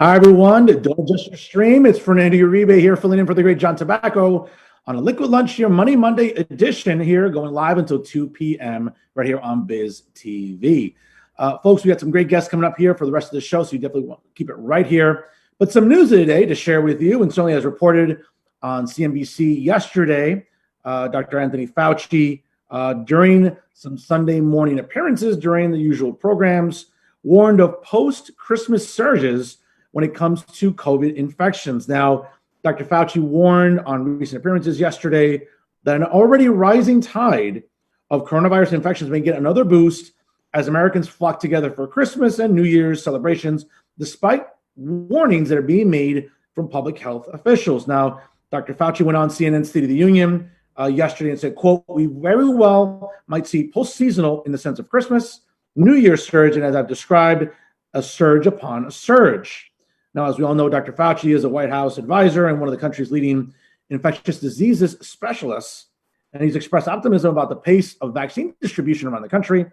Hi, everyone. Don't adjust your stream. It's Fernando Uribe here, filling in for the great John Tobacco on a Liquid Lunch here, Money Monday edition here, going live until 2 p.m. right here on Biz TV. Folks, we got some great guests coming up here for the rest of the show, so you definitely want to keep it right here. But some news of the day to share with you, and certainly as reported on CNBC yesterday, Dr. Anthony Fauci, during some Sunday morning appearances during the usual programs, warned of post-Christmas surges when it comes to COVID infections. Now, Dr. Fauci warned on recent appearances yesterday that an already rising tide of coronavirus infections may get another boost as Americans flock together for Christmas and New Year's celebrations, despite warnings that are being made from public health officials. Now, Dr. Fauci went on CNN's State of the Union yesterday and said, quote, "We very well might see post-seasonal in the sense of Christmas, New Year's surge, and as I've described, a surge upon a surge." Now, as we all know, Dr. Fauci is a White House advisor and one of the country's leading infectious diseases specialists, and he's expressed optimism about the pace of vaccine distribution around the country,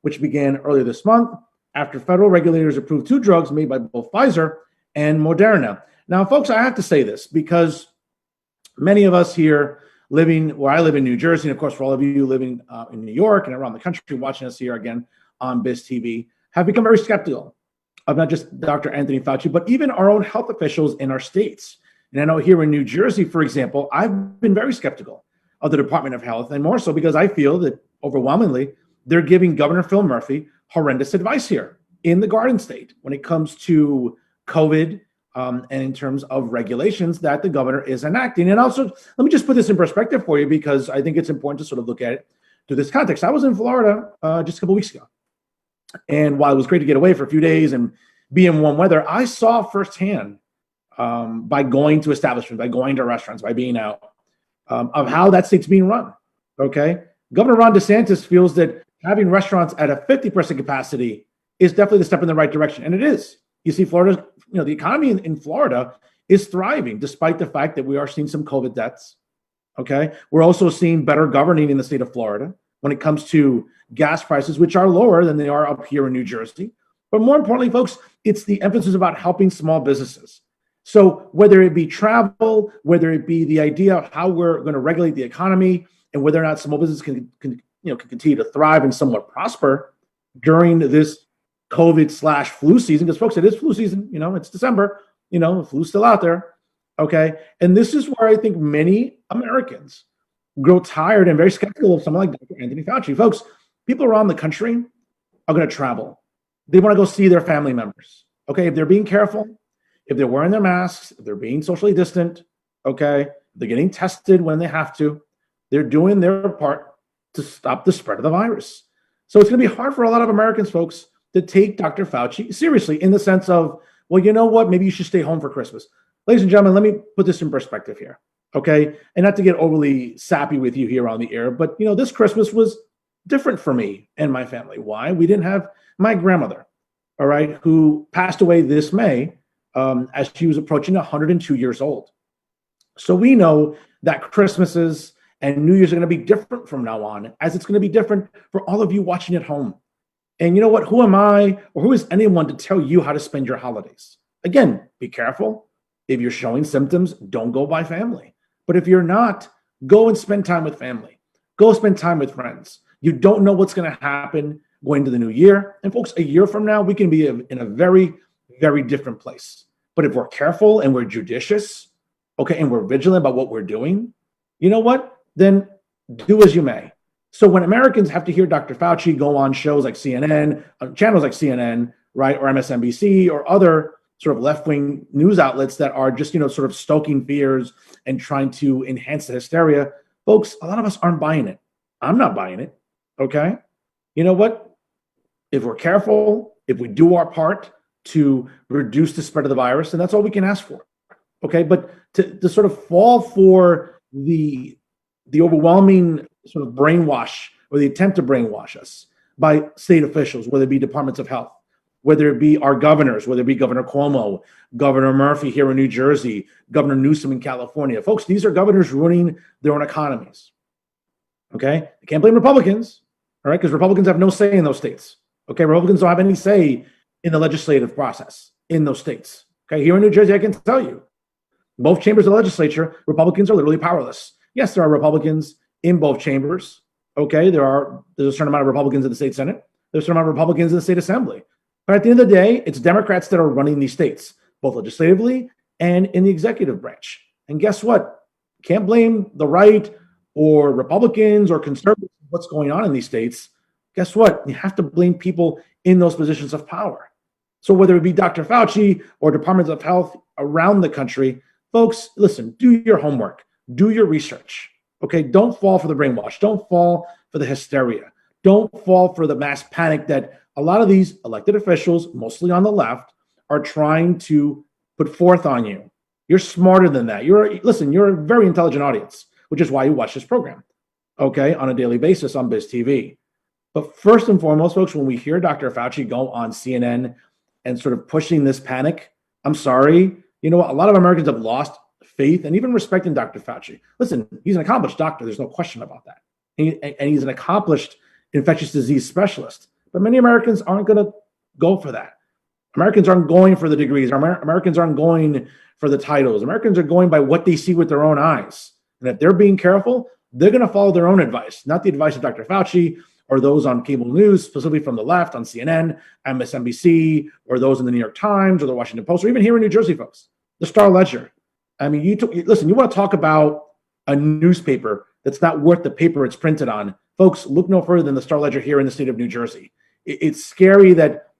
which began earlier this month after federal regulators approved 2 drugs made by both Pfizer and Moderna. Now, folks, I have to say this because many of us here living where I live in New Jersey, and of course, for all of you living in New York and around the country watching us here again on Biz TV, have become very skeptical of not just Dr. Anthony Fauci, but even our own health officials in our states. And I know here in New Jersey, for example, I've been very skeptical of the Department of Health, and more so because I feel that overwhelmingly, they're giving Governor Phil Murphy horrendous advice here in the Garden State when it comes to COVID and in terms of regulations that the governor is enacting. And also, let me just put this in perspective for you because I think it's important to sort of look at it through this context. I was in Florida just a couple weeks ago. And while it was great to get away for a few days and be in warm weather, I saw firsthand by going to establishments, by going to restaurants, by being out, of how that state's being run. Okay. Governor Ron DeSantis feels that having restaurants at a 50% capacity is definitely the step in the right direction. And it is. You see, Florida, the economy in Florida is thriving despite the fact that we are seeing some COVID deaths. Okay. We're also seeing better governing in the state of Florida when it comes to gas prices, which are lower than they are up here in New Jersey. But more importantly, folks, it's the emphasis about helping small businesses. So whether it be travel, whether it be the idea of how we're going to regulate the economy and whether or not small businesses can continue to thrive and somewhat prosper during this COVID/flu season, because folks, it is flu season, it's December, the flu's still out there. Okay. And this is where I think many Americans grow tired and very skeptical of someone like Dr. Anthony Fauci. Folks, people around the country are going to travel. They want to go see their family members. Okay, if they're being careful, if they're wearing their masks, if they're being socially distant, okay, they're getting tested when they have to, they're doing their part to stop the spread of the virus. So it's going to be hard for a lot of Americans, folks, to take Dr. Fauci seriously in the sense of, well, you know what, maybe you should stay home for Christmas. Ladies and gentlemen, let me put this in perspective here. Okay. And not to get overly sappy with you here on the air, but this Christmas was different for me and my family. Why? We didn't have my grandmother, all right, who passed away this May as she was approaching 102 years old. So we know that Christmases and New Year's are going to be different from now on, as it's going to be different for all of you watching at home. And you know what? Who am I or who is anyone to tell you how to spend your holidays? Again, be careful. If you're showing symptoms, don't go by family. But if you're not, go and spend time with family. Go spend time with friends. You don't know what's going to happen going to the new year. And folks, a year from now, we can be in a very, very different place. But if we're careful and we're judicious, okay, and we're vigilant about what we're doing, you know what? Then do as you may. So when Americans have to hear Dr. Fauci go on shows like CNN, channels like CNN, right, or MSNBC or other sort of left-wing news outlets that are just, sort of stoking fears and trying to enhance the hysteria, folks, a lot of us aren't buying it. I'm not buying it, okay? You know what? If we're careful, if we do our part to reduce the spread of the virus, then that's all we can ask for, okay? But to sort of fall for the overwhelming sort of brainwash or the attempt to brainwash us by state officials, whether it be departments of health, whether it be our governors, whether it be Governor Cuomo, Governor Murphy here in New Jersey, Governor Newsom in California. Folks, these are governors ruining their own economies. Okay? You can't blame Republicans, all right? Because Republicans have no say in those states. Okay? Republicans don't have any say in the legislative process in those states. Okay, here in New Jersey, I can tell you, both chambers of the legislature, Republicans are literally powerless. Yes, there are Republicans in both chambers. Okay, there's a certain amount of Republicans in the state Senate. There's a certain amount of Republicans in the state Assembly. But at the end of the day, it's Democrats that are running these states, both legislatively and in the executive branch. And guess what? Can't blame the right or Republicans or conservatives for what's going on in these states. Guess what? You have to blame people in those positions of power. So whether it be Dr. Fauci or departments of health around the country, folks, listen, do your homework, do your research. Okay, don't fall for the brainwash. Don't fall for the hysteria. Don't fall for the mass panic that a lot of these elected officials, mostly on the left, are trying to put forth on you. You're smarter than that. You're a very intelligent audience, which is why you watch this program, okay, on a daily basis on Biz TV. But first and foremost, folks, when we hear Dr. Fauci go on CNN and sort of pushing this panic, I'm sorry, you know what? A lot of Americans have lost faith and even respect in Dr. Fauci. Listen, he's an accomplished doctor. There's no question about that. And he's an accomplished infectious disease specialist. But many Americans aren't going to go for that. Americans aren't going for the degrees. Americans aren't going for the titles. Americans are going by what they see with their own eyes. And if they're being careful, they're going to follow their own advice, not the advice of Dr. Fauci or those on cable news, specifically from the left on CNN, MSNBC, or those in the New York Times or the Washington Post, or even here in New Jersey, folks, the Star Ledger. I mean, listen, you want to talk about a newspaper that's not worth the paper it's printed on. Folks, look no further than the Star Ledger here in the state of New Jersey. It's scary that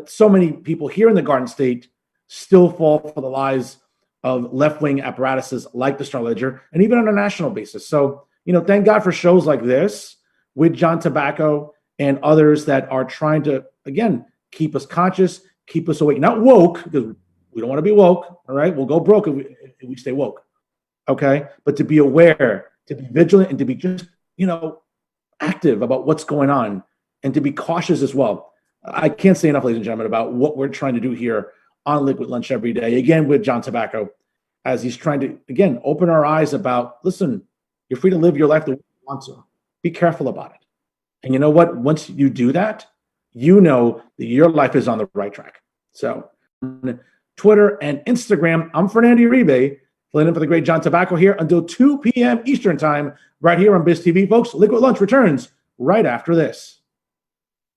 so many people here in the Garden State still fall for the lies of left-wing apparatuses like the Star Ledger, and even on a national basis. So, thank God for shows like this with John Tobacco and others that are trying to, again, keep us conscious, keep us awake. Not woke, because we don't want to be woke, all right? We'll go broke if we stay woke, okay? But to be aware, to be vigilant, and to be just, active about what's going on, and to be cautious as well. I can't say enough, ladies and gentlemen, about what we're trying to do here on Liquid Lunch every day, again, with John Tobacco, as he's trying to, again, open our eyes about, listen, you're free to live your life the way you want to. Be careful about it. And you know what? Once you do that, you know that your life is on the right track. So on Twitter and Instagram, I'm Fernando Uribe, filling in for the great John Tobacco here until 2 p.m. Eastern time, right here on Biz TV. Folks, Liquid Lunch returns right after this.